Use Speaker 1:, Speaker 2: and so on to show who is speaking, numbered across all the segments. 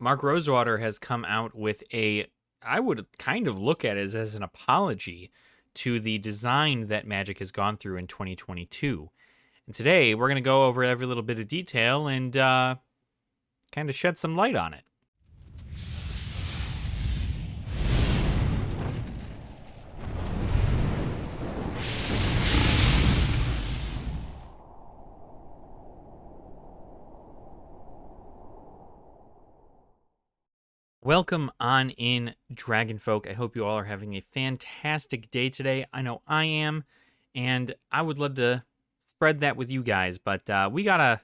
Speaker 1: Mark Rosewater has come out with I would kind of look at it as an apology to the design that Magic has gone through in 2022. And today we're going to go over every little bit of detail and kind of shed some light on it. Welcome on in, Dragonfolk. I hope you all are having a fantastic day today. I know I am, and I would love to spread that with you guys. But we gotta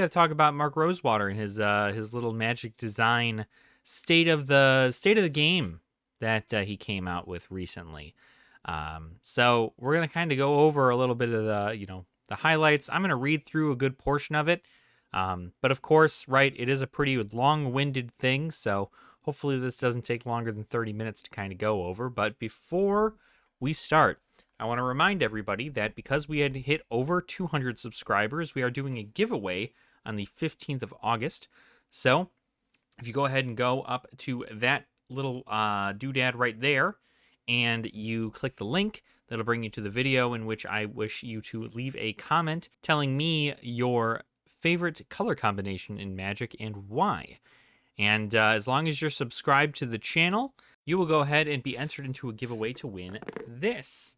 Speaker 1: talk about Mark Rosewater and his little Magic design state of the game that he came out with recently. So we're gonna kind of go over a little bit of the highlights. I'm gonna read through a good portion of it. But of course, right, it is a pretty long-winded thing, so hopefully this doesn't take longer than 30 minutes to kind of go over. But before we start, I want to remind everybody that because we had hit over 200 subscribers, we are doing a giveaway on the 15th of August. So if you go ahead and go up to that little doodad right there, and you click the link, that'll bring you to the video in which I wish you to leave a comment telling me your favorite color combination in Magic and why. And as long as you're subscribed to the channel, you will go ahead and be entered into a giveaway to win this.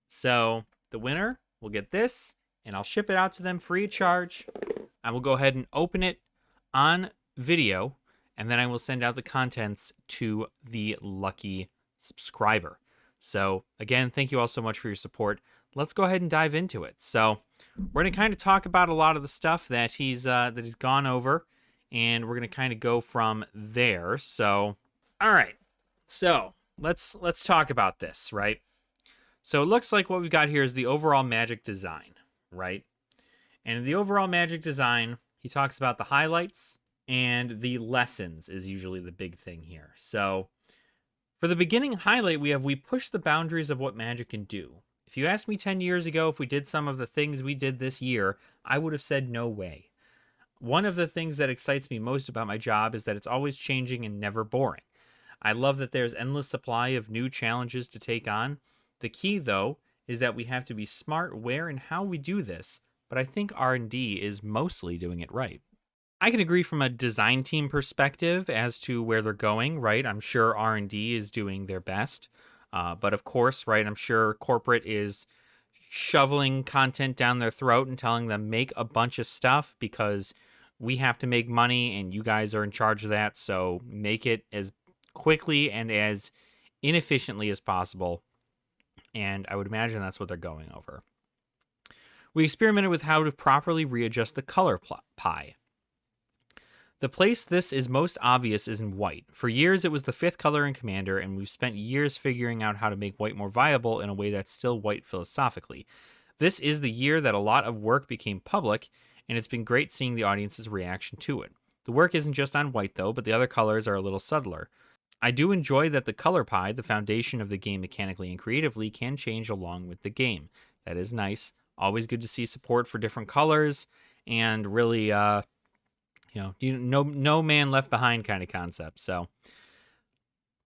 Speaker 1: So the winner will get this, and I'll ship it out to them free of charge. I will go ahead and open it on video, and then I will send out the contents to the lucky subscriber. So again, thank you all so much for your support. Let's go ahead and dive into it. So we're going to kind of talk about a lot of the stuff that he's gone over, and we're going to kind of go from there. So, all right. So let's talk about this, right? So it looks like what we've got here is the overall Magic design, right? And the overall Magic design, he talks about the highlights and the lessons is usually the big thing here. So for the beginning highlight, we push the boundaries of what Magic can do. If you asked me 10 years ago if we did some of the things we did this year, I would have said no way. One of the things that excites me most about my job is that it's always changing and never boring. I love that there's endless supply of new challenges to take on. The key, though, is that we have to be smart where and how we do this, but I think R&D is mostly doing it right. I can agree from a design team perspective as to where they're going, right? I'm sure R&D is doing their best. But of course, right, I'm sure corporate is shoveling content down their throat and telling them make a bunch of stuff because we have to make money and you guys are in charge of that. So make it as quickly and as inefficiently as possible. And I would imagine that's what they're going over. We experimented with how to properly readjust the color pie. The place this is most obvious is in white. For years, it was the fifth color in Commander, and we've spent years figuring out how to make white more viable in a way that's still white philosophically. This is the year that a lot of work became public, and it's been great seeing the audience's reaction to it. The work isn't just on white, though, but the other colors are a little subtler. I do enjoy that the color pie, the foundation of the game mechanically and creatively, can change along with the game. That is nice. Always good to see support for different colors, and really, no man left behind kind of concept. So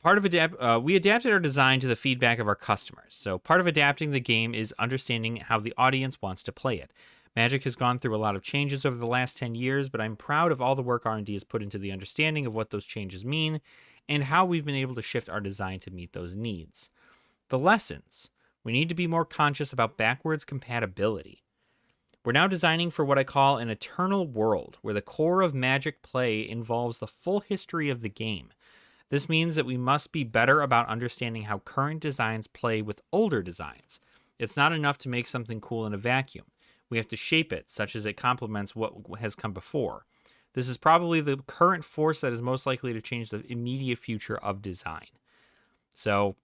Speaker 1: part of we adapted our design to the feedback of our customers. So part of adapting the game is understanding how the audience wants to play it. Magic has gone through a lot of changes over the last 10 years, but I'm proud of all the work R&D has put into the understanding of what those changes mean and how we've been able to shift our design to meet those needs. The lessons. We need to be more conscious about backwards compatibility. We're now designing for what I call an eternal world, where the core of Magic play involves the full history of the game. This means that we must be better about understanding how current designs play with older designs. It's not enough to make something cool in a vacuum. We have to shape it, such as it complements what has come before. This is probably the current force that is most likely to change the immediate future of design. So,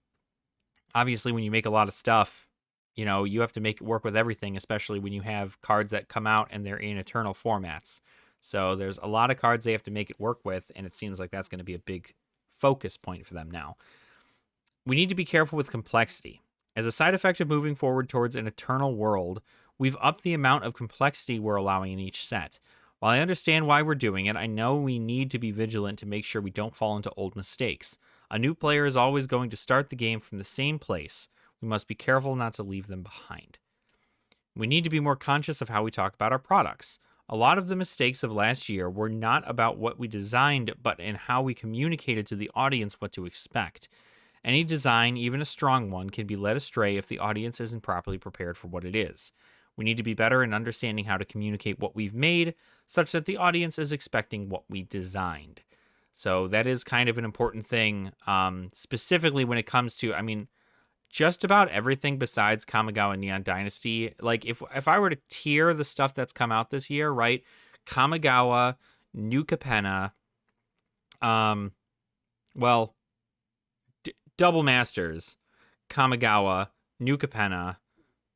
Speaker 1: obviously, when you make a lot of stuff, you have to make it work with everything, especially when you have cards that come out and they're in eternal formats. So there's a lot of cards they have to make it work with, and it seems like that's going to be a big focus point for them now. We need to be careful with complexity. As a side effect of moving forward towards an eternal world, we've upped the amount of complexity we're allowing in each set. While I understand why we're doing it, I know we need to be vigilant to make sure we don't fall into old mistakes. A new player is always going to start the game from the same place. We must be careful not to leave them behind. We need to be more conscious of how we talk about our products. A lot of the mistakes of last year were not about what we designed, but in how we communicated to the audience what to expect. Any design, even a strong one, can be led astray if the audience isn't properly prepared for what it is. We need to be better in understanding how to communicate what we've made, such that the audience is expecting what we designed. So that is kind of an important thing, specifically when it comes to, just about everything besides Kamigaonian Dynasty. Like, if I were to tier the stuff that's come out this year, right? Kamigawa, New Capenna, Double Masters, Kamigawa, New Capenna,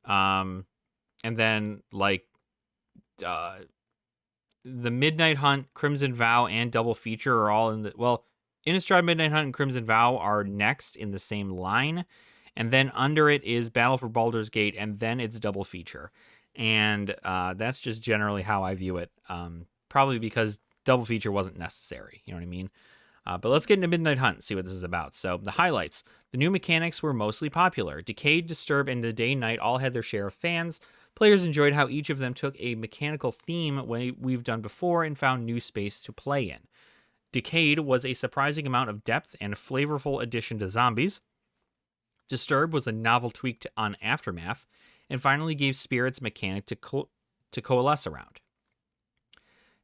Speaker 1: and then, the Midnight Hunt, Crimson Vow, and Double Feature are all in the... Well, Innistrad, Midnight Hunt, and Crimson Vow are next in the same line. And then under it is Battle for Baldur's Gate, and then it's Double Feature. And that's just generally how I view it. Probably because Double Feature wasn't necessary. You know what I mean? But let's get into Midnight Hunt and see what this is about. So the highlights. The new mechanics were mostly popular. Decayed, Disturb, and The Day Night all had their share of fans. Players enjoyed how each of them took a mechanical theme we've done before and found new space to play in. Decayed was a surprising amount of depth and a flavorful addition to zombies. Disturb was a novel tweak on Aftermath, and finally gave Spirit's mechanic to coalesce around.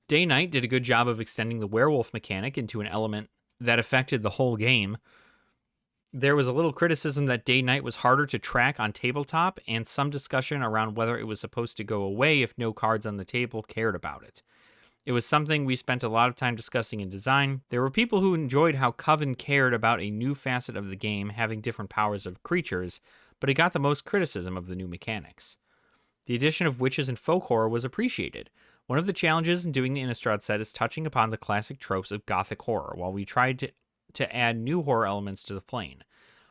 Speaker 1: Day Night did a good job of extending the werewolf mechanic into an element that affected the whole game. There was a little criticism that Day Night was harder to track on tabletop, and some discussion around whether it was supposed to go away if no cards on the table cared about it. It was something we spent a lot of time discussing in design. There were people who enjoyed how Coven cared about a new facet of the game having different powers of creatures, but it got the most criticism of the new mechanics. The addition of witches and folk horror was appreciated. One of the challenges in doing the Innistrad set is touching upon the classic tropes of gothic horror, while we tried to add new horror elements to the plane.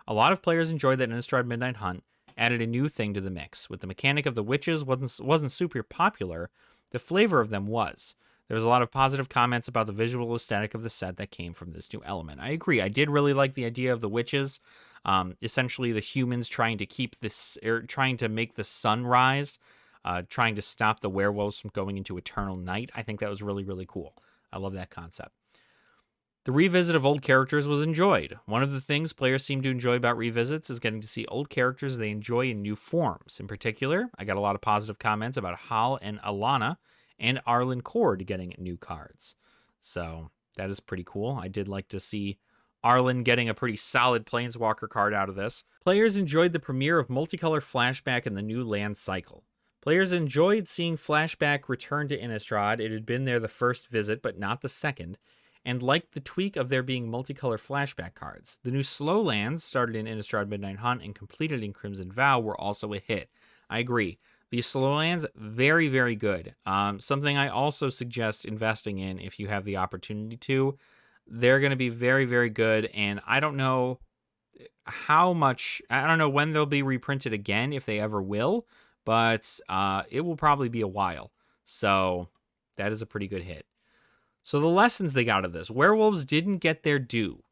Speaker 1: A lot of players enjoyed that Innistrad Midnight Hunt added a new thing to the mix. With the mechanic of the witches wasn't super popular, the flavor of them was. There was a lot of positive comments about the visual aesthetic of the set that came from this new element. I agree. I did really like the idea of the witches. Essentially, the humans trying to make the sun rise, trying to stop the werewolves from going into eternal night. I think that was really, really cool. I love that concept. The revisit of old characters was enjoyed. One of the things players seem to enjoy about revisits is getting to see old characters they enjoy in new forms. In particular, I got a lot of positive comments about Hal and Alana, and Arlen Cord getting new cards. So that is pretty cool. I did like to see Arlen getting a pretty solid Planeswalker card out of this. Players enjoyed the premiere of Multicolor Flashback in the new land cycle. Players enjoyed seeing Flashback return to Innistrad. It had been there the first visit, but not the second, and liked the tweak of there being multicolor Flashback cards. The new slow lands, started in Innistrad Midnight Hunt and completed in Crimson Vow, were also a hit. I agree. These slow lands, very, very good. Something I also suggest investing in if you have the opportunity to. They're going to be very, very good, and I don't know when they'll be reprinted again, if they ever will, but it will probably be a while. So that is a pretty good hit. So the lessons they got out of this. Werewolves didn't get their due.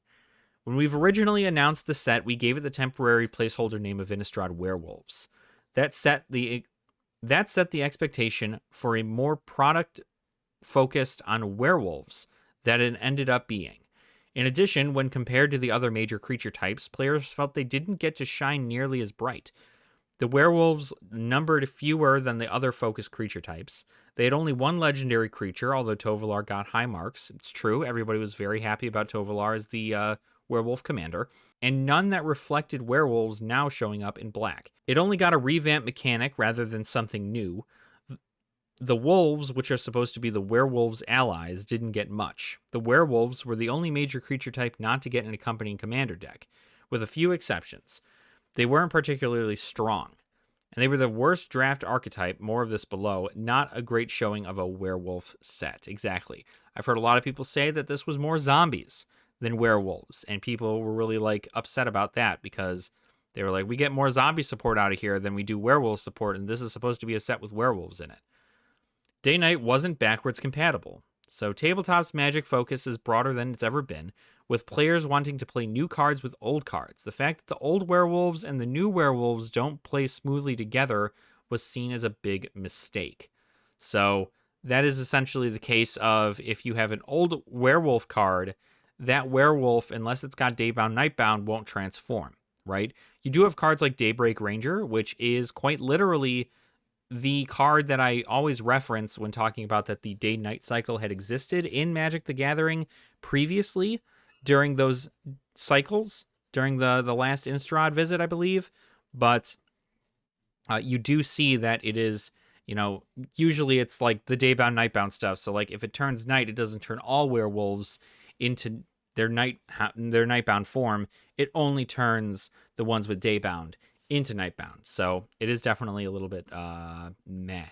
Speaker 1: When we've originally announced the set, we gave it the temporary placeholder name of Innistrad Werewolves. That set the expectation for a more product focused on werewolves that it ended up being. In addition, when compared to the other major creature types, players felt they didn't get to shine nearly as bright. The werewolves numbered fewer than the other focused creature types. They had only one legendary creature, although Tovolar got high marks. It's true, everybody was very happy about Tovolar as the werewolf commander, and none that reflected werewolves now showing up in black. It only got a revamped mechanic rather than something new. The wolves, which are supposed to be the werewolves' allies, didn't get much. The werewolves were the only major creature type not to get an accompanying commander deck, with a few exceptions. They weren't particularly strong, and they were the worst draft archetype, more of this below, not a great showing of a werewolf set. Exactly. I've heard a lot of people say that this was more zombies than werewolves, and people were really upset about that because they were like, we get more zombie support out of here than we do werewolf support, and this is supposed to be a set with werewolves in it. Day-Night wasn't backwards compatible, so Tabletop's Magic focus is broader than it's ever been, with players wanting to play new cards with old cards. The fact that the old werewolves and the new werewolves don't play smoothly together was seen as a big mistake. So that is essentially the case of if you have an old werewolf card, that werewolf, unless it's got Daybound, Nightbound, won't transform, right? You do have cards like Daybreak Ranger, which is quite literally the card that I always reference when talking about that the day-night cycle had existed in Magic the Gathering previously during those cycles, during the last Innistrad visit, I believe. But you do see that it is, usually it's like the Daybound, Nightbound stuff. So like if it turns night, it doesn't turn all werewolves into their Nightbound form. It only turns the ones with Daybound into Nightbound. So it is definitely a little bit meh.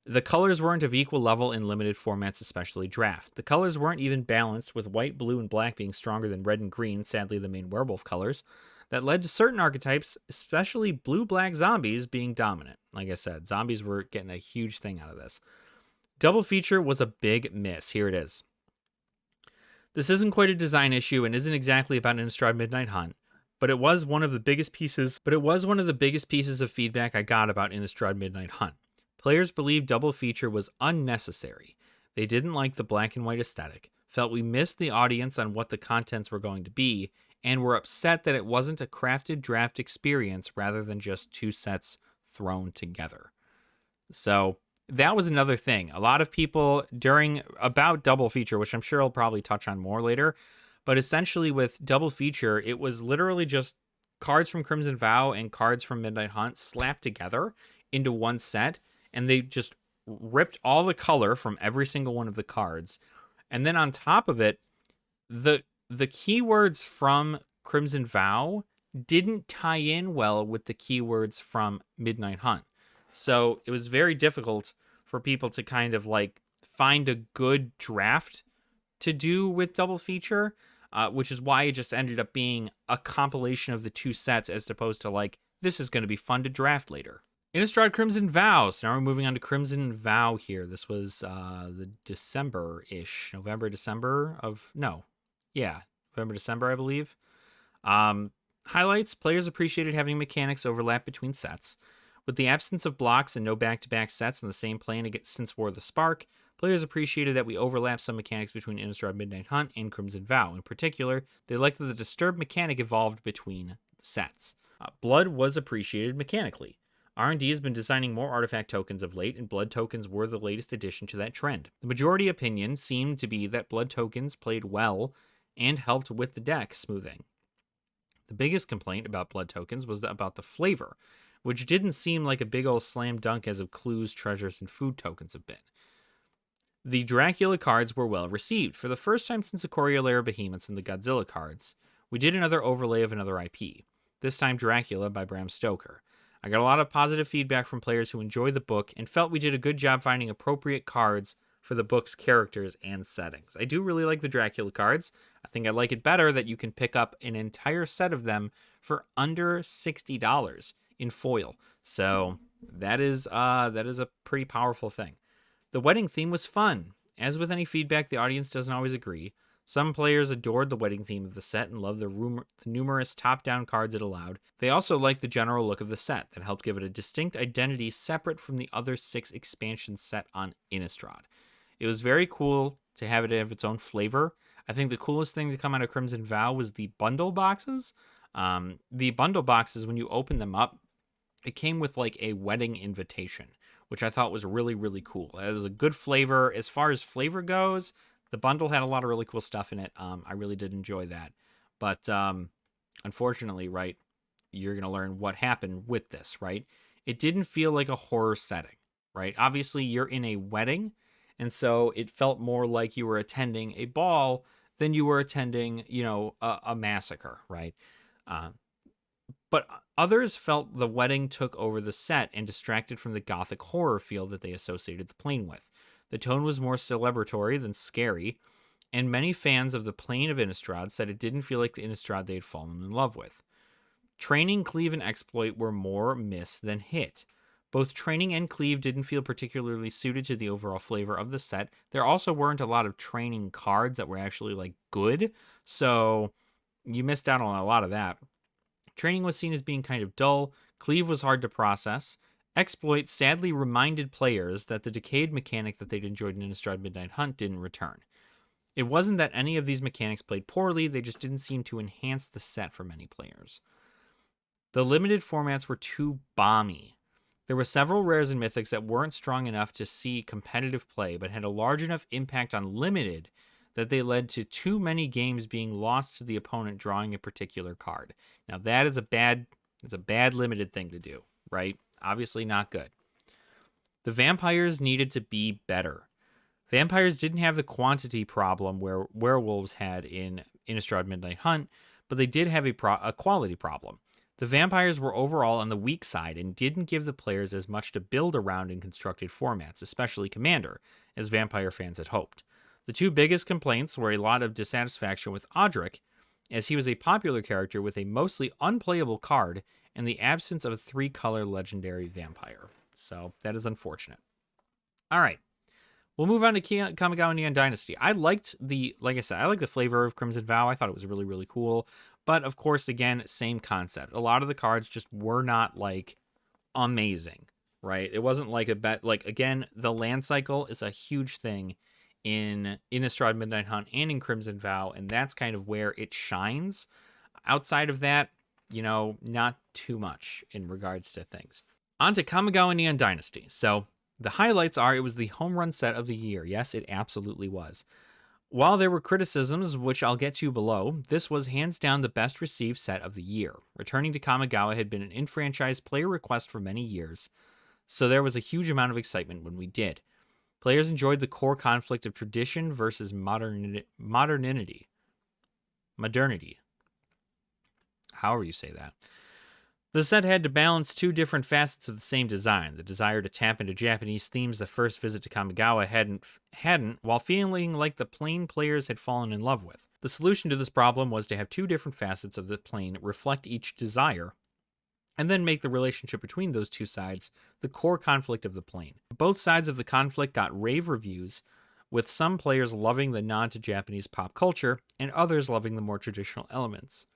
Speaker 1: The colors weren't of equal level in limited formats, especially draft. The colors weren't even balanced, with white, blue, and black being stronger than red and green, sadly the main werewolf colors. That led to certain archetypes, especially blue-black zombies, being dominant. Like I said, zombies were getting a huge thing out of this. Double feature was a big miss. Here it is. This isn't quite a design issue and isn't exactly about Innistrad Midnight Hunt, but it was one of the biggest pieces of feedback I got about Innistrad Midnight Hunt. Players believed double feature was unnecessary. They didn't like the black and white aesthetic, felt we missed the audience on what the contents were going to be, and were upset that it wasn't a crafted draft experience rather than just two sets thrown together. So that was another thing. A lot of people about double feature, which I'm sure I'll probably touch on more later, but essentially with double feature, it was literally just cards from Crimson Vow and cards from Midnight Hunt slapped together into one set, and they just ripped all the color from every single one of the cards. And then on top of it, the keywords from Crimson Vow didn't tie in well with the keywords from Midnight Hunt. So it was very difficult for people to kind of like find a good draft to do with double feature, which is why it just ended up being a compilation of the two sets as opposed to like, this is going to be fun to draft later. Innistrad Crimson Vow. So now we're moving on to Crimson Vow here. This was the December-ish, November, December, I believe. Highlights: players appreciated having mechanics overlap between sets. With the absence of blocks and no back-to-back sets in the same plane since War of the Spark, players appreciated that we overlapped some mechanics between Innistrad Midnight Hunt and Crimson Vow. In particular, they liked that the Disturb mechanic evolved between sets. Blood was appreciated mechanically. R&D has been designing more artifact tokens of late, and blood tokens were the latest addition to that trend. The majority opinion seemed to be that blood tokens played well and helped with the deck smoothing. The biggest complaint about blood tokens was about the flavor, which didn't seem like a big old slam dunk as of clues, treasures, and food tokens have been. The Dracula cards were well received. For the first time since the Coriolair Behemoths and the Godzilla cards, we did another overlay of another IP, this time Dracula by Bram Stoker. I got a lot of positive feedback from players who enjoyed the book and felt we did a good job finding appropriate cards for the book's characters and settings. I do really like the Dracula cards. I think I like it better that you can pick up an entire set of them for under $60 in foil. So that is a pretty powerful thing. The wedding theme was fun. As with any feedback, the audience doesn't always agree. Some players adored the wedding theme of the set and loved the numerous top-down cards it allowed. They also liked the general look of the set that helped give it a distinct identity separate from the other 6 expansions set on Innistrad. It was very cool to have it have its own flavor. I think the coolest thing to come out of Crimson Vow was the bundle boxes. The bundle boxes, when you open them up, it came with like a wedding invitation, which I thought was really, really cool. It was a good flavor. As far as flavor goes, the bundle had a lot of really cool stuff in it. I really did enjoy that. But unfortunately, right, you're going to learn what happened with this, right? It didn't feel like a horror setting, right? Obviously, you're in a wedding, and so it felt more like you were attending a ball than you were attending, a massacre, right? But others felt the wedding took over the set and distracted from the gothic horror feel that they associated the plane with. The tone was more celebratory than scary, and many fans of the plane of Innistrad said it didn't feel like the Innistrad they had fallen in love with. Training, Cleave, and Exploit were more miss than hit. Both Training and Cleave didn't feel particularly suited to the overall flavor of the set. There also weren't a lot of training cards that were actually like good, so you missed out on a lot of that. Training was seen as being kind of dull. Cleave was hard to process. Exploit sadly reminded players that the decayed mechanic that they'd enjoyed in Innistrad Midnight Hunt didn't return. It wasn't that any of these mechanics played poorly, they just didn't seem to enhance the set for many players. The limited formats were too bomby. There were several rares and mythics that weren't strong enough to see competitive play, but had a large enough impact on limited that they led to too many games being lost to the opponent drawing a particular card. Now that is a bad limited thing to do, right? Obviously not good. The vampires needed to be better. Vampires didn't have the quantity problem where werewolves had in Innistrad Midnight Hunt, but they did have a quality problem. The vampires were overall on the weak side and didn't give the players as much to build around in constructed formats, especially Commander, as vampire fans had hoped. The two biggest complaints were a lot of dissatisfaction with Odric, as he was a popular character with a mostly unplayable card and the absence of a 3-color legendary vampire. So that is unfortunate. All right. We'll move on to Kamigaonian Dynasty. I liked the flavor of Crimson Vow. I thought it was really, really cool. But of course, again, same concept. A lot of the cards just were not like amazing, right? It wasn't like again, the land cycle is a huge thing in Innistrad Midnight Hunt and in Crimson Vow, and that's kind of where it shines. Outside of that, not too much in regards to things. On to Kamigaonian Dynasty. So the highlights are it was the home run set of the year. Yes, it absolutely was. While there were criticisms, which I'll get to below, this was hands down the best received set of the year. Returning to Kamigawa had been an in-franchise player request for many years, so there was a huge amount of excitement when we did. Players enjoyed the core conflict of tradition versus modernity. However you say that. The set had to balance two different facets of the same design, the desire to tap into Japanese themes the first visit to Kamigawa hadn't, while feeling like the plane players had fallen in love with. The solution to this problem was to have two different facets of the plane reflect each desire, and then make the relationship between those two sides the core conflict of the plane. Both sides of the conflict got rave reviews, with some players loving the nod to Japanese pop culture, and others loving the more traditional elements.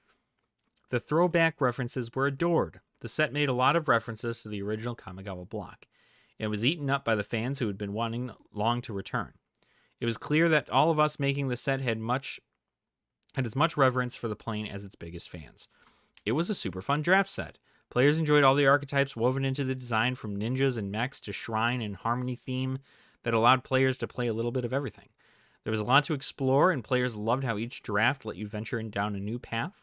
Speaker 1: The throwback references were adored. The set made a lot of references to the original Kamigawa block. It was eaten up by the fans who had been wanting long to return. It was clear that all of us making the set had as much reverence for the plane as its biggest fans. It was a super fun draft set. Players enjoyed all the archetypes woven into the design, from ninjas and mechs to shrine and harmony theme, that allowed players to play a little bit of everything. There was a lot to explore, and players loved how each draft let you venture down a new path.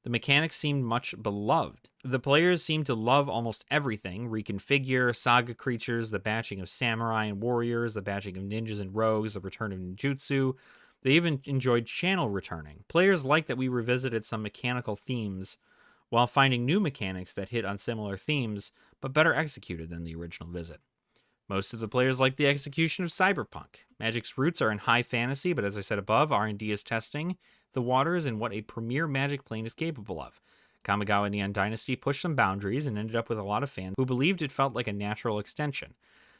Speaker 1: The mechanics seemed much beloved. The players seemed to love almost everything: reconfigure, saga creatures, the batching of samurai and warriors, the batching of ninjas and rogues, the return of ninjutsu. They even enjoyed channel returning. Players liked that we revisited some mechanical themes while finding new mechanics that hit on similar themes, but better executed than the original visit. Most of the players liked the execution of Cyberpunk. Magic's roots are in high fantasy, but as I said above, R&D is testing the waters and what a premier Magic plane is capable of. Kamigaonian Dynasty pushed some boundaries and ended up with a lot of fans who believed it felt like a natural extension.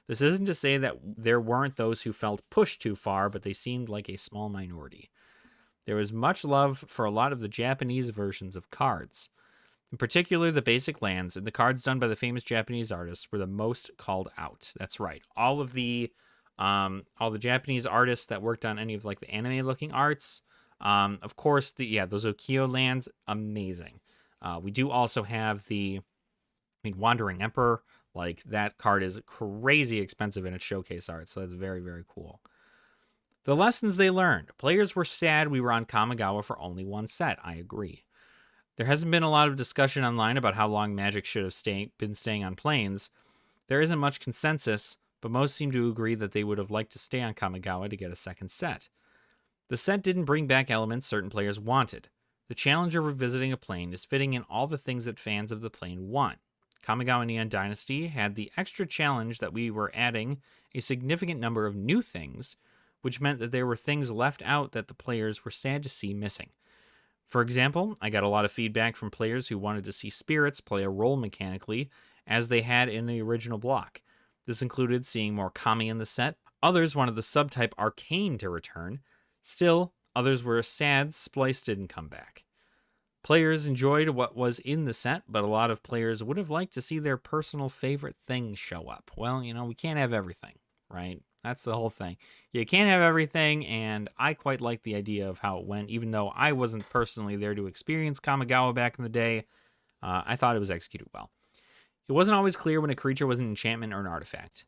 Speaker 1: This isn't to say that there weren't those who felt pushed too far, but they seemed like a small minority. There was much love for a lot of the Japanese versions of cards. In particular, the basic lands and the cards done by the famous Japanese artists were the most called out. That's right. All the Japanese artists that worked on any of like the anime-looking arts. Of course, those Okio lands, amazing. We do also have Wandering Emperor. Like, that card is crazy expensive in its showcase art, so that's very, very cool. The lessons they learned. Players were sad we were on Kamigawa for only one set. I agree. There hasn't been a lot of discussion online about how long Magic should have been staying on planes. There isn't much consensus, but most seem to agree that they would have liked to stay on Kamigawa to get a second set. The set didn't bring back elements certain players wanted. The challenge of revisiting a plane is fitting in all the things that fans of the plane want. Kamigaonian Dynasty had the extra challenge that we were adding a significant number of new things, which meant that there were things left out that the players were sad to see missing. For example, I got a lot of feedback from players who wanted to see spirits play a role mechanically, as they had in the original block. This included seeing more Kami in the set. Others wanted the subtype Arcane to return. Still, others were sad Splice didn't come back. Players enjoyed what was in the set, but a lot of players would have liked to see their personal favorite thing show up. Well, we can't have everything, right? That's the whole thing. You can't have everything, and I quite like the idea of how it went, even though I wasn't personally there to experience Kamigawa back in the day. I thought it was executed well. It wasn't always clear when a creature was an enchantment or an artifact.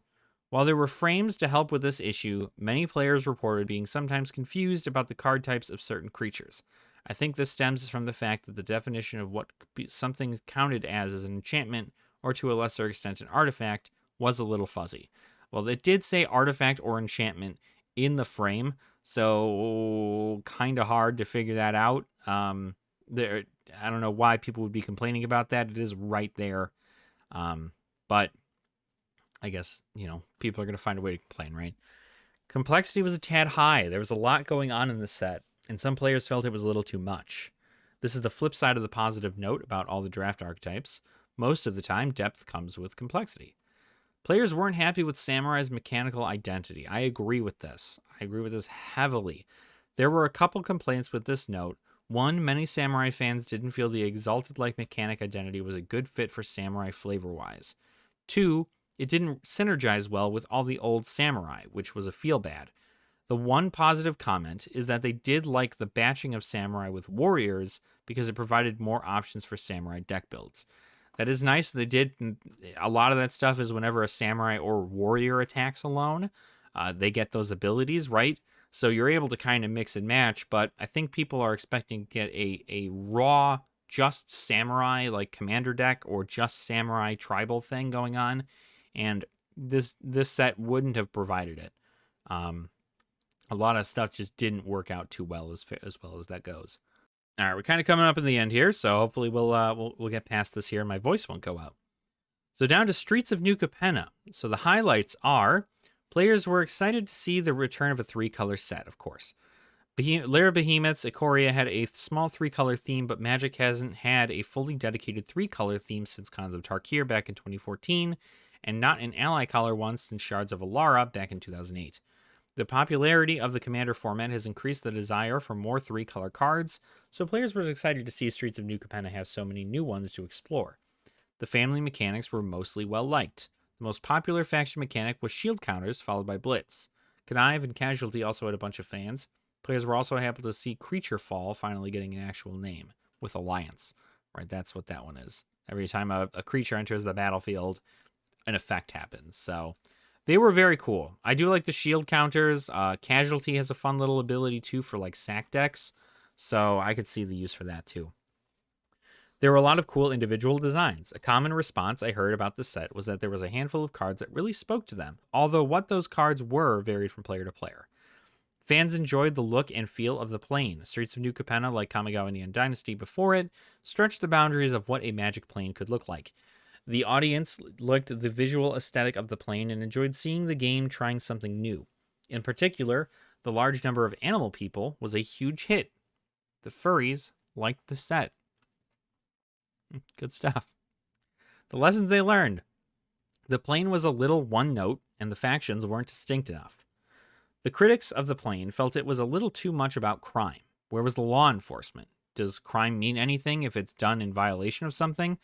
Speaker 1: While there were frames to help with this issue, many players reported being sometimes confused about the card types of certain creatures. I think this stems from the fact that the definition of what something counted as an enchantment, or to a lesser extent an artifact, was a little fuzzy. Well, it did say artifact or enchantment in the frame, so kind of hard to figure that out. I don't know why people would be complaining about that. It is right there. But I guess, people are going to find a way to complain, right? Complexity was a tad high. There was a lot going on in the set, and some players felt it was a little too much. This is the flip side of the positive note about all the draft archetypes. Most of the time, depth comes with complexity. Players weren't happy with Samurai's mechanical identity. I agree with this. I agree with this heavily. There were a couple complaints with this note. One, many Samurai fans didn't feel the Exalted-like mechanic identity was a good fit for Samurai flavor-wise. Two, it didn't synergize well with all the old Samurai, which was a feel-bad. The one positive comment is that they did like the batching of Samurai with Warriors because it provided more options for Samurai deck builds. That is nice. They did. A lot of that stuff is whenever a Samurai or Warrior attacks alone, they get those abilities, right? So you're able to kind of mix and match, but I think people are expecting to get a raw, just Samurai, like Commander deck, or just Samurai tribal thing going on, and this set wouldn't have provided it. A lot of stuff just didn't work out too well as well as that goes. All right, we're kind of coming up in the end here, so hopefully we'll get past this here and my voice won't go out. So down to Streets of New Capenna. So the highlights are, players were excited to see the return of a 3-color set, of course. Lair of Behemoths, Ikoria had a small 3-color theme, but Magic hasn't had a fully dedicated 3-color theme since Khans of Tarkir back in 2014, and not an ally color one since Shards of Alara back in 2008. The popularity of the Commander format has increased the desire for more 3-color cards, so players were excited to see Streets of New Capenna have so many new ones to explore. The family mechanics were mostly well-liked. The most popular faction mechanic was shield counters, followed by Blitz. Connive and Casualty also had a bunch of fans. Players were also happy to see Creature Fall finally getting an actual name, with Alliance. Right, that's what that one is. Every time a creature enters the battlefield, an effect happens, so they were very cool. I do like the shield counters. Casualty has a fun little ability, too, for, like, sack decks. So I could see the use for that, too. There were a lot of cool individual designs. A common response I heard about the set was that there was a handful of cards that really spoke to them, although what those cards were varied from player to player. Fans enjoyed the look and feel of the plane. Streets of New Capenna, like Kamigaonian Dynasty before it, stretched the boundaries of what a Magic plane could look like. The audience liked the visual aesthetic of the plane and enjoyed seeing the game trying something new. In particular, the large number of animal people was a huge hit. The furries liked the set. Good stuff. The lessons they learned. The plane was a little one note, and the factions weren't distinct enough. The critics of the plane felt it was a little too much about crime. Where was the law enforcement? Does crime mean anything if it's done in violation of something?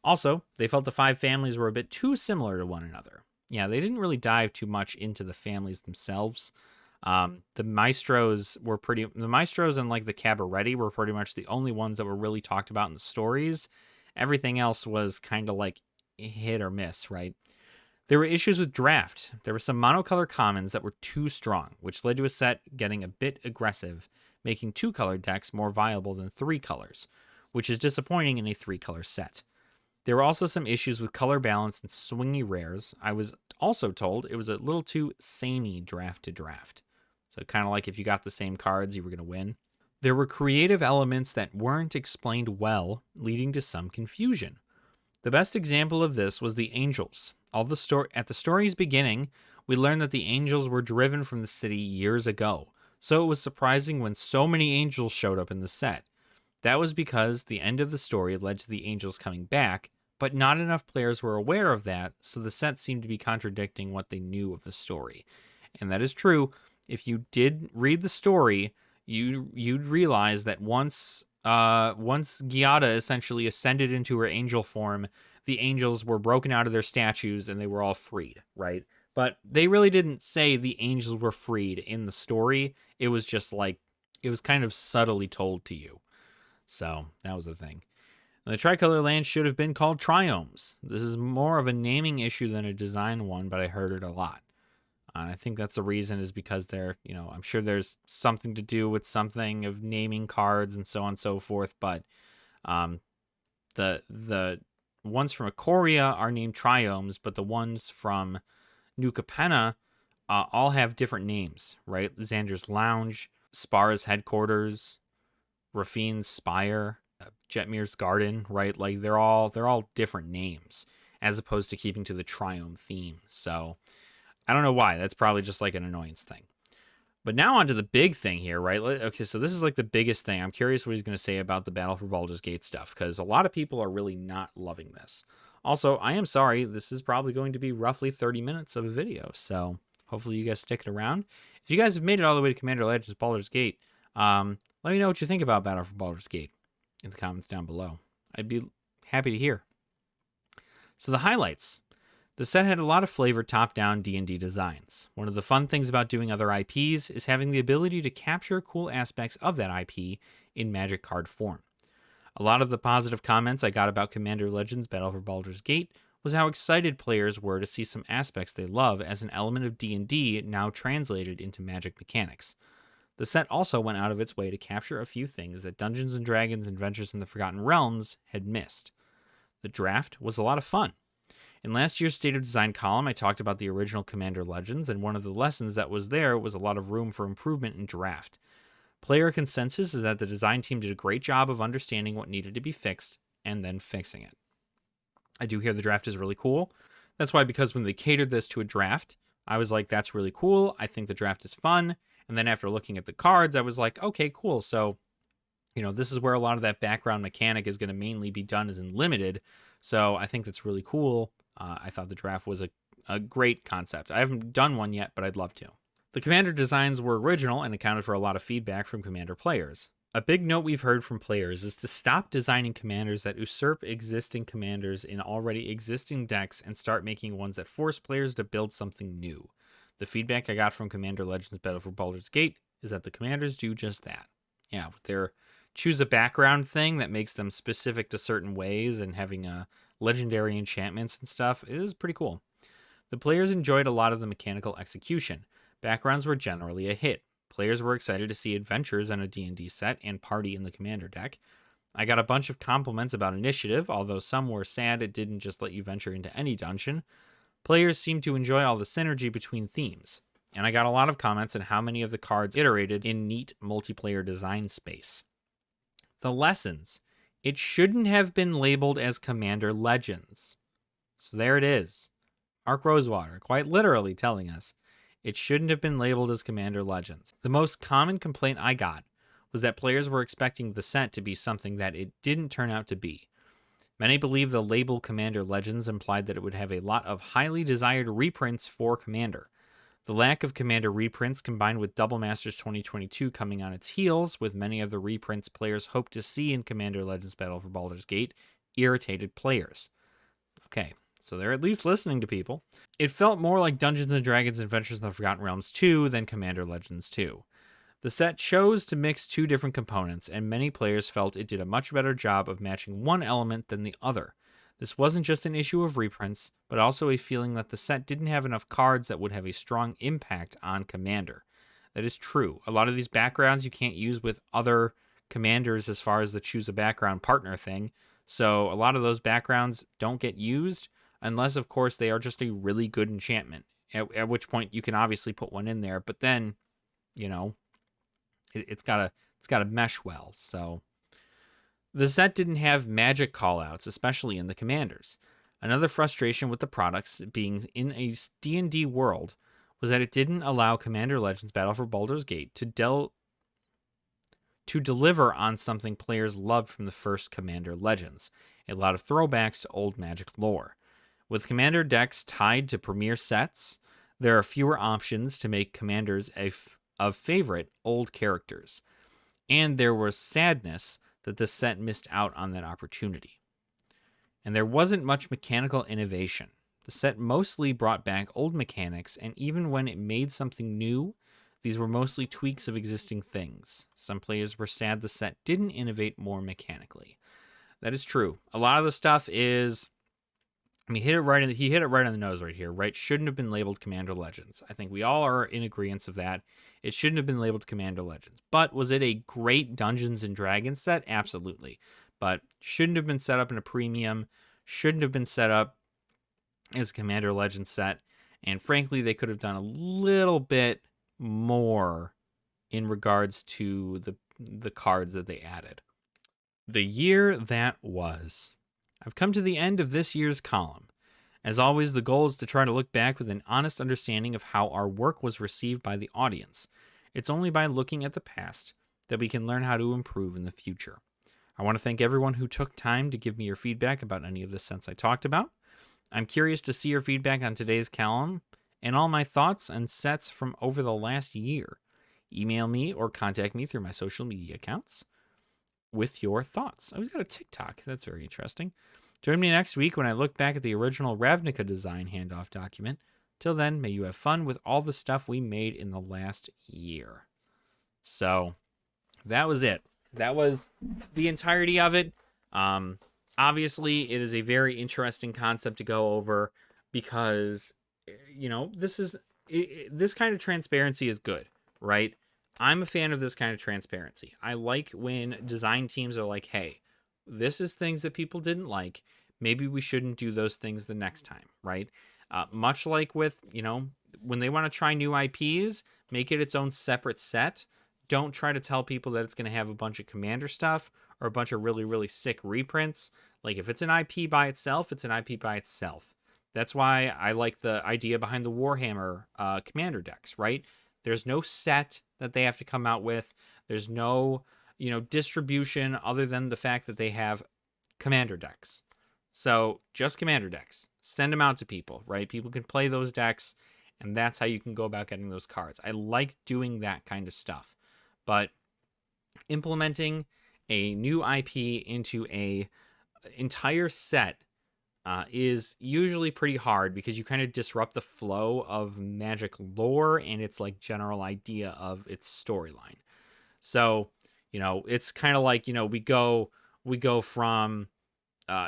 Speaker 1: Also, they felt the 5 families were a bit too similar to one another. Yeah, they didn't really dive too much into the families themselves. The Maestros and like the Cabaretti were pretty much the only ones that were really talked about in the stories. Everything else was kind of like hit or miss, right? There were issues with draft. There were some monocolor commons that were too strong, which led to a set getting a bit aggressive, making 2-color decks more viable than 3 colors, which is disappointing in a 3-color set. There were also some issues with color balance and swingy rares. I was also told it was a little too samey draft to draft. So kind of like if you got the same cards, you were going to win. There were creative elements that weren't explained well, leading to some confusion. The best example of this was the Angels. At the story's beginning, we learned that the Angels were driven from the city years ago, so it was surprising when so many Angels showed up in the set. That was because the end of the story led to the Angels coming back, but not enough players were aware of that, so the set seemed to be contradicting what they knew of the story. And that is true. If you did read the story, you'd realize that once Giada essentially ascended into her angel form, the angels were broken out of their statues and they were all freed, right? But they really didn't say the angels were freed in the story. It was just like, it was kind of subtly told to you. So that was the thing. And the tricolor land should have been called triomes. This is more of a naming issue than a design one, but I heard it a lot. And I think that's the reason, is because they're, I'm sure there's something to do with something of naming cards and so on and so forth. But the ones from Ikoria are named triomes, but the ones from New Capenna all have different names, right? Xander's Lounge, Spar's Headquarters, Rafine's Spire, Jetmir's Garden, right? Like they're all different names, as opposed to keeping to the triome theme. So I don't know why. That's probably just like an annoyance thing. But now on to the big thing here, right? Okay, so this is like the biggest thing. I'm curious what he's going to say about the Battle for Baldur's Gate stuff, because a lot of people are really not loving this. Also, I am sorry, this is probably going to be roughly 30 minutes of a video, so hopefully you guys stick it around. If you guys have made it all the way to Commander Legends Baldur's Gate, let me know what you think about Battle for Baldur's Gate in the comments down below. I'd be happy to hear. So the highlights. The set had a lot of flavored top-down D&D designs. One of the fun things about doing other IPs is having the ability to capture cool aspects of that IP in Magic card form. A lot of the positive comments I got about Commander Legends Battle for Baldur's Gate was how excited players were to see some aspects they love as an element of D&D now translated into Magic mechanics. The set also went out of its way to capture a few things that Dungeons & Dragons Adventures in the Forgotten Realms had missed. The draft was a lot of fun. In last year's State of Design column, I talked about the original Commander Legends, and one of the lessons that was there was a lot of room for improvement in draft. Player consensus is that the design team did a great job of understanding what needed to be fixed and then fixing it. I do hear the draft is really cool. That's why, because when they catered this to a draft, I was like, that's really cool. I think the draft is fun. And then after looking at the cards, I was like, okay, cool. So, this is where a lot of that background mechanic is going to mainly be done, as in limited. So I think that's really cool. I thought the draft was a great concept. I haven't done one yet, but I'd love to. The Commander designs were original and accounted for a lot of feedback from Commander players. A big note we've heard from players is to stop designing commanders that usurp existing commanders in already existing decks and start making ones that force players to build something new. The feedback I got from Commander Legends Battle for Baldur's Gate is that the commanders do just that. Yeah, with their choose a background thing that makes them specific to certain ways and having legendary enchantments and stuff is pretty cool. The players enjoyed a lot of the mechanical execution. Backgrounds were generally a hit. Players were excited to see adventures in a D&D set and party in the Commander deck. I got a bunch of compliments about initiative, although some were sad it didn't just let you venture into any dungeon. Players seemed to enjoy all the synergy between themes, and I got a lot of comments on how many of the cards iterated in neat multiplayer design space. The lessons. It shouldn't have been labeled as Commander Legends. So there it is. Mark Rosewater, quite literally telling us it shouldn't have been labeled as Commander Legends. The most common complaint I got was that players were expecting the set to be something that it didn't turn out to be. Many believe the label Commander Legends implied that it would have a lot of highly desired reprints for Commander. The lack of Commander reprints, combined with Double Masters 2022 coming on its heels, with many of the reprints players hoped to see in Commander Legends Battle for Baldur's Gate, irritated players. Okay, so they're at least listening to people. It felt more like Dungeons & Dragons Adventures in the Forgotten Realms 2 than Commander Legends 2. The set chose to mix two different components, and many players felt it did a much better job of matching one element than the other. This wasn't just an issue of reprints, but also a feeling that the set didn't have enough cards that would have a strong impact on Commander. That is true. A lot of these backgrounds you can't use with other commanders as far as the choose a background partner thing, so a lot of those backgrounds don't get used, unless, of course, they are just a really good enchantment, at which point you can obviously put one in there, but then, it's got to mesh well. So the set didn't have magic callouts, especially in the commanders. Another frustration with the products being in a D&D world was that it didn't allow Commander Legends Battle for Baldur's Gate to deliver on something players loved from the first Commander Legends, a lot of throwbacks to old Magic lore. With Commander decks tied to premier sets, there are fewer options to make commanders of favorite old characters, and there was sadness that the set missed out on that opportunity. And there wasn't much mechanical innovation. The set mostly brought back old mechanics, and even when it made something new, these were mostly tweaks of existing things. Some players were sad the set didn't innovate more mechanically. That is true. A lot of the stuff is, I mean, he hit it right on the nose right here, right? Shouldn't have been labeled Commander Legends. I think we all are in agreement of that. It shouldn't have been labeled Commander Legends. But was it a great Dungeons and Dragons set? Absolutely. But shouldn't have been set up in a premium, shouldn't have been set up as a Commander Legends set. And frankly, they could have done a little bit more in regards to the cards that they added. The year that was. I've come to the end of this year's column. As always, the goal is to try to look back with an honest understanding of how our work was received by the audience. It's only by looking at the past that we can learn how to improve in the future. I want to thank everyone who took time to give me your feedback about any of the sets I talked about. I'm curious to see your feedback on today's column and all my thoughts and sets from over the last year. Email me or contact me through my social media accounts with your thoughts. Oh, he's got a TikTok. That's very interesting. Join me next week when I look back at the original Ravnica design handoff document. Till then, may you have fun with all the stuff we made in the last year. So, that was it. That was the entirety of it. Obviously, it is a very interesting concept to go over because, you know, this kind of transparency is good, right? I'm a fan of this kind of transparency. I like when design teams are like, hey, this is things that people didn't like. Maybe we shouldn't do those things the next time, right? Much like with, you know, when they want to try new IPs, make it its own separate set. Don't try to tell people that it's going to have a bunch of Commander stuff or a bunch of really, really sick reprints. Like, if it's an IP by itself, it's an IP by itself. That's why I like the idea behind the Warhammer Commander decks, right? There's no set that they have to come out with. There's no, you know, distribution other than the fact that they have Commander decks. So, just Commander decks. Send them out to people, right? People can play those decks, and that's how you can go about getting those cards. I like doing that kind of stuff. But implementing a new IP into a entire set is usually pretty hard because you kind of disrupt the flow of Magic lore and its like general idea of its storyline. So, you know, it's kind of like, you know, we go from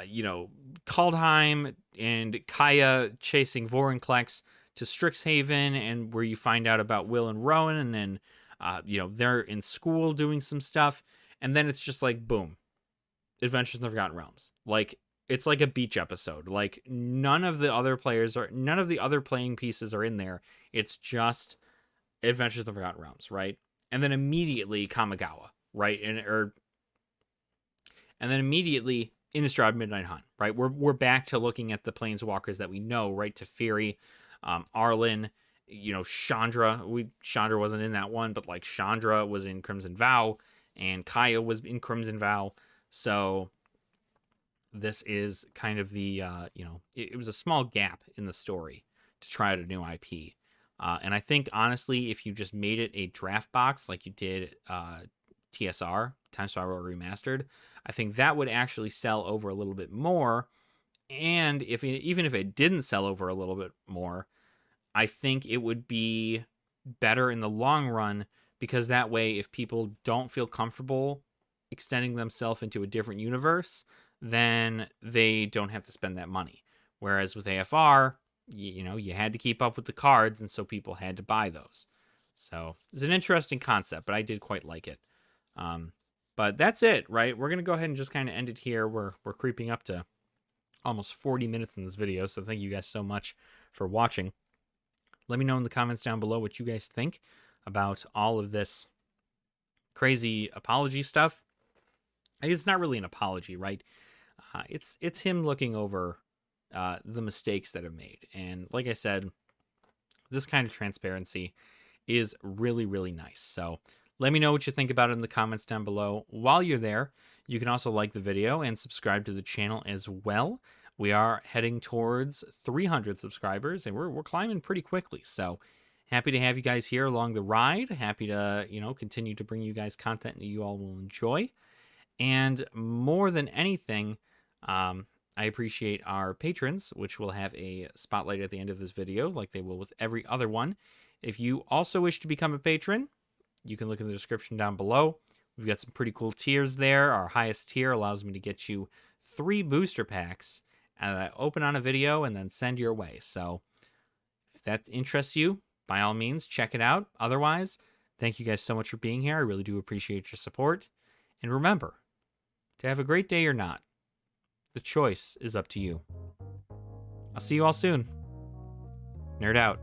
Speaker 1: you know, Kaldheim and Kaya chasing Vorinclex to Strixhaven, and where you find out about Will and Rowan, and then you know, they're in school doing some stuff, and then it's just like boom, Adventures in the Forgotten Realms. Like, it's like a beach episode. Like, none of the other playing pieces are in there. It's just Adventures in the Forgotten Realms, right? And then immediately Kamigawa, right? And then immediately Innistrad Midnight Hunt, right? We're back to looking at the planeswalkers that we know, right? Teferi, Arlen, you know, Chandra. Chandra wasn't in that one, but like Chandra was in Crimson Vow, and Kaya was in Crimson Vow. So this is kind of the, you know, it was a small gap in the story to try out a new IP. And I think, honestly, if you just made it a draft box like you did TSR, Time Spiral Remastered, I think that would actually sell over a little bit more. And even if it didn't sell over a little bit more, I think it would be better in the long run, because that way, if people don't feel comfortable extending themselves into a different universe, then they don't have to spend that money. Whereas with AFR, you know, you had to keep up with the cards, and so people had to buy those. So it's an interesting concept, but I did quite like it. But that's it, right? We're going to go ahead and just kind of end it here. We're creeping up to almost 40 minutes in this video, so thank you guys so much for watching. Let me know in the comments down below what you guys think about all of this crazy apology stuff. It's not really an apology, right? It's him looking over the mistakes that are made. And like I said, this kind of transparency is really, really nice. So Let me know what you think about it in the comments down below. While you're there, you can also like the video and subscribe to the channel as well. We are heading towards 300 subscribers, and we're climbing pretty quickly. So happy to have you guys here along the ride. Happy to, continue to bring you guys content that you all will enjoy. And more than anything, I appreciate our patrons, which will have a spotlight at the end of this video, like they will with every other one. If you also wish to become a patron, you can look in the description down below. We've got some pretty cool tiers there. Our highest tier allows me to get you 3 booster packs that I open on a video and then send your way. So if that interests you, by all means, check it out. Otherwise, thank you guys so much for being here. I really do appreciate your support. And remember, to have a great day or not, the choice is up to you. I'll see you all soon. Nerd out.